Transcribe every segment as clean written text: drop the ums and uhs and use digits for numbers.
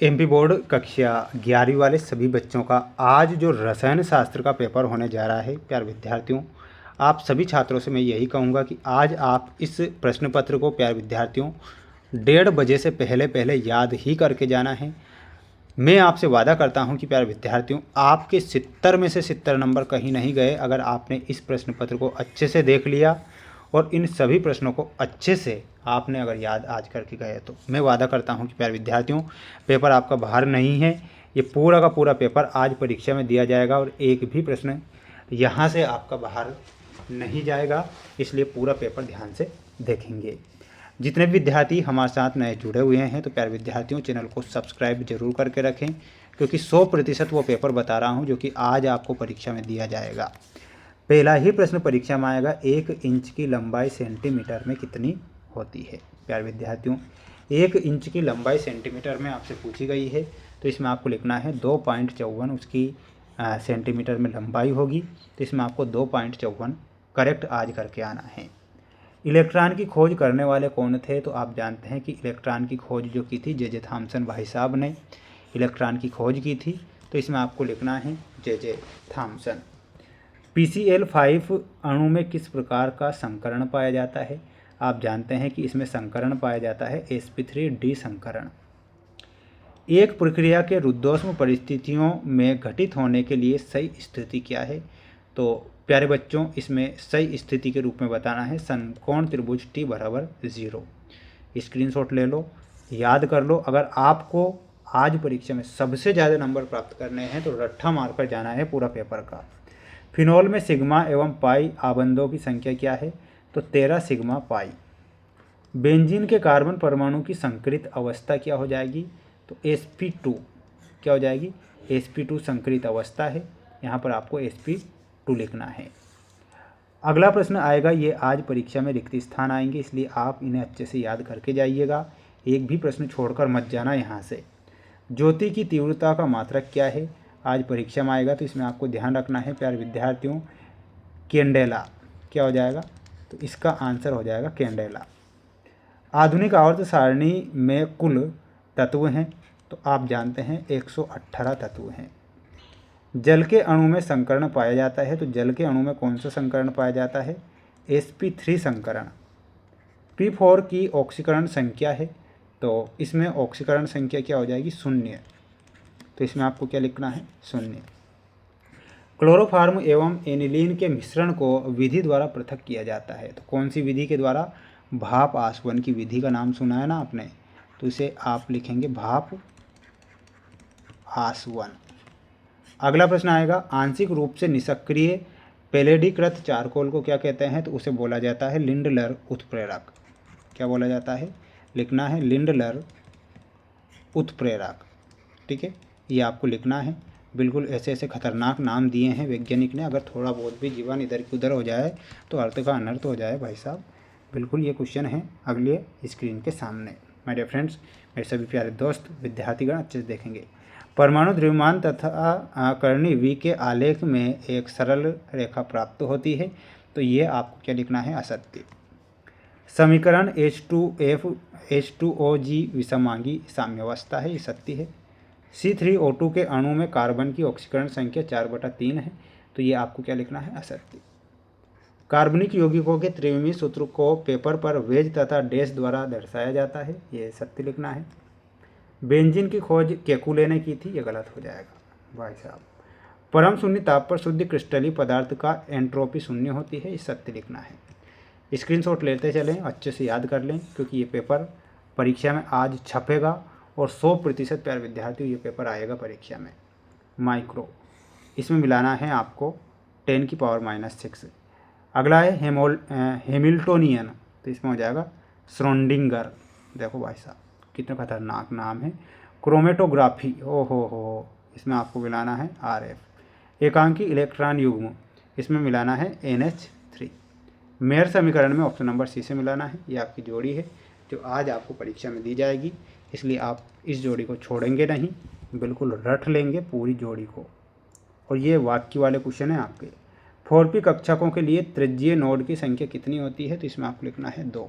MP board कक्षा 11वीं वाले सभी बच्चों का आज जो रसायन शास्त्र का पेपर होने जा रहा है, प्यारे विद्यार्थियों, आप सभी छात्रों से मैं यही कहूँगा कि आज आप इस प्रश्न पत्र को प्यारे विद्यार्थियों 1:30 बजे से पहले पहले याद ही करके जाना है। मैं आपसे वादा करता हूं कि प्यारे विद्यार्थियों, आपके 70 में से 70 नंबर कहीं नहीं गए अगर आपने इस प्रश्न पत्र को अच्छे से देख लिया और इन सभी प्रश्नों को अच्छे से आपने अगर याद आज करके गए तो मैं वादा करता हूं कि प्यारे विद्यार्थियों, पेपर आपका बाहर नहीं है। ये पूरा का पूरा पेपर आज परीक्षा में दिया जाएगा और एक भी प्रश्न यहाँ से आपका बाहर नहीं जाएगा, इसलिए पूरा पेपर ध्यान से देखेंगे। जितने भी विद्यार्थी हमारे साथ नए जुड़े हुए हैं तो प्यारे विद्यार्थियों, चैनल को सब्सक्राइब जरूर करके रखें, क्योंकि 100% वो पेपर बता रहा हूं जो कि आज आपको परीक्षा में दिया जाएगा। पहला ही प्रश्न परीक्षा में आएगा, 1 इंच की लंबाई सेंटीमीटर में कितनी होती है। प्यारे विद्यार्थियों, 1 इंच की लंबाई सेंटीमीटर में आपसे पूछी गई है, तो इसमें आपको लिखना है 2.54 उसकी सेंटीमीटर में लंबाई होगी, तो इसमें आपको 2.54 करेक्ट आज करके आना है। इलेक्ट्रॉन की खोज करने वाले कौन थे, तो आप जानते हैं कि इलेक्ट्रॉन की खोज जो की थी जे थॉमसन भाई साहब ने इलेक्ट्रॉन की खोज की थी, तो इसमें आपको लिखना है जे थॉमसन। PCl5 अणु में किस प्रकार का संकरण पाया जाता है, आप जानते हैं कि इसमें संकरण पाया जाता है sp3d संकरण। एक प्रक्रिया के रुद्धोष्म परिस्थितियों में घटित होने के लिए सही स्थिति क्या है, तो प्यारे बच्चों, इसमें सही स्थिति के रूप में बताना है समकोण त्रिभुज t बराबर 0। स्क्रीनशॉट ले लो, याद कर लो। अगर आपको आज परीक्षा में सबसे ज़्यादा नंबर प्राप्त करने हैं तो रट्ठा मारकर जाना है पूरा पेपर का। फिनॉल में सिग्मा एवं पाई आबंधों की संख्या क्या है, तो 13 सिग्मा पाई। बेंजीन के कार्बन परमाणु की संकरित अवस्था क्या हो जाएगी, तो sp2 क्या हो जाएगी, sp2 संकरित अवस्था है, यहाँ पर आपको sp2 लिखना है। अगला प्रश्न आएगा, ये आज परीक्षा में रिक्त स्थान आएंगे, इसलिए आप इन्हें अच्छे से याद करके जाइएगा, एक भी प्रश्न छोड़कर मत जाना यहाँ से। ज्योति की तीव्रता का मात्रक क्या है, आज परीक्षा में आएगा, तो इसमें आपको ध्यान रखना है प्यारे विद्यार्थियों, कैंडेला क्या हो जाएगा, तो इसका आंसर हो जाएगा कैंडेला। आधुनिक आवर्त सारणी में कुल तत्व हैं, तो आप जानते हैं 118 तत्व हैं। जल के अणु में संकरण पाया जाता है, तो जल के अणु में कौन सा संकरण पाया जाता है, sp3 संकरण। P4 की ऑक्सीकरण संख्या है, तो इसमें ऑक्सीकरण संख्या क्या हो जाएगी, 0, तो इसमें आपको क्या लिखना है, 0। क्लोरोफार्म एवं एनिलीन के मिश्रण को विधि द्वारा पृथक किया जाता है, तो कौन सी विधि के द्वारा, भाप आसवन की विधि का नाम सुना है ना आपने, तो इसे आप लिखेंगे भाप आसवन। अगला प्रश्न आएगा, आंशिक रूप से निष्क्रिय पैलेडीकृत चारकोल को क्या कहते हैं, तो उसे बोला जाता है लिंडलर उत्प्रेरक। क्या बोला जाता है, लिखना है लिंडलर उत्प्रेरक। ठीक है, ये आपको लिखना है। बिल्कुल ऐसे ऐसे खतरनाक नाम दिए हैं वैज्ञानिक ने, अगर थोड़ा बहुत भी जीवन इधर की उधर हो जाए तो अर्थ का अनर्थ हो जाए भाई साहब। बिल्कुल ये क्वेश्चन है अगले स्क्रीन के सामने। माय डियर फ्रेंड्स, मेरे सभी प्यारे दोस्त विद्यार्थीगण अच्छे से देखेंगे। परमाणु द्रव्यमान तथा कर्णी V के आलेख में एक सरल रेखा प्राप्त होती है, तो ये आपको क्या लिखना है, असत्य। समीकरण H2OG विषमांगी साम्यावस्था है, ये सत्य है। C3O2 के अणु में कार्बन की ऑक्सीकरण संख्या 4/3 है, तो ये आपको क्या लिखना है, असत्य। कार्बनिक यौगिकों के त्रिविमीय सूत्र को पेपर पर वेज तथा डैश द्वारा दर्शाया जाता है, ये सत्य लिखना है। बेंजीन की खोज केकुले ने की थी, ये गलत हो जाएगा भाई साहब। परम शून्य ताप पर शुद्ध क्रिस्टलीय पदार्थ का एंट्रोपी शून्य होती है, ये सत्य लिखना है। स्क्रीनशॉट लेते चलें, अच्छे से याद कर लें, क्योंकि ये पेपर परीक्षा में आज छपेगा और 100% प्यारे विद्यार्थियों ये पेपर आएगा परीक्षा में। माइक्रो, इसमें मिलाना है आपको 10⁻⁻6। अगला है हेमिल्टोनियन, तो इसमें हो जाएगा श्रोडिंगर। देखो भाई साहब कितना खतरनाक नाम है। क्रोमेटोग्राफी, हो, इसमें आपको मिलाना है RF। एकांकी इलेक्ट्रॉन युग्म, इसमें मिलाना है NH3। मेयर समीकरण में ऑप्शन नंबर C से मिलाना है। ये आपकी जोड़ी है जो आज आपको परीक्षा में दी जाएगी, इसलिए आप इस जोड़ी को छोड़ेंगे नहीं, बिल्कुल रट लेंगे पूरी जोड़ी को। और ये वाक्य वाले क्वेश्चन है आपके। 4P कक्षकों के लिए त्रिज्यीय नोड की संख्या कितनी होती है, तो इसमें आपको लिखना है 2।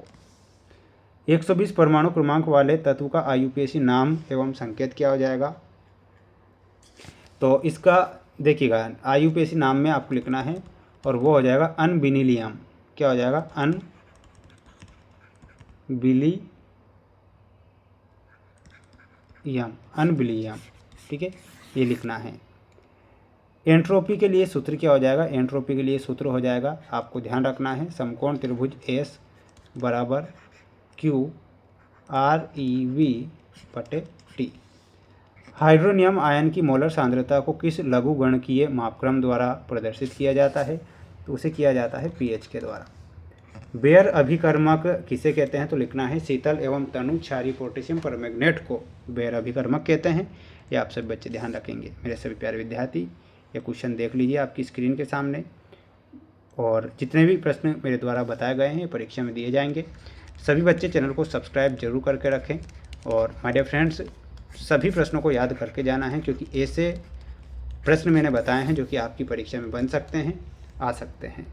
120 परमाणु क्रमांक वाले तत्व का IUPAC नाम एवं संकेत क्या हो जाएगा? तो इसका देखिएगा IUPAC नाम में आपको लिखना है और वो हो जाएगा अनबिनिलियम। क्या हो जाएगा? अनबिलियम। ठीक है, ये लिखना है। एंट्रोपी के लिए सूत्र क्या हो जाएगा? एंट्रोपी के लिए सूत्र हो जाएगा, आपको ध्यान रखना है, समकोण त्रिभुज S बराबर QReV/T। हाइड्रोनियम आयन की मोलर सांद्रता को किस लघुगणकीय मापक्रम द्वारा प्रदर्शित किया जाता है? तो उसे किया जाता है pH के द्वारा। बेयर अभिकर्मक किसे कहते हैं? तो लिखना है शीतल एवं तनु क्षारीय पोटेशियम परमैंगनेट को बेयर अभिकर्मक कहते हैं। ये आप सभी बच्चे ध्यान रखेंगे। मेरे सभी प्यारे विद्यार्थी, ये क्वेश्चन देख लीजिए आपकी स्क्रीन के सामने, और जितने भी प्रश्न मेरे द्वारा बताए गए हैं परीक्षा में दिए जाएंगे। सभी बच्चे चैनल को सब्सक्राइब जरूर करके रखें, और माय डियर फ्रेंड्स सभी प्रश्नों को याद करके जाना है, क्योंकि ऐसे प्रश्न मैंने बताए हैं जो कि आपकी परीक्षा में बन सकते हैं, आ सकते हैं।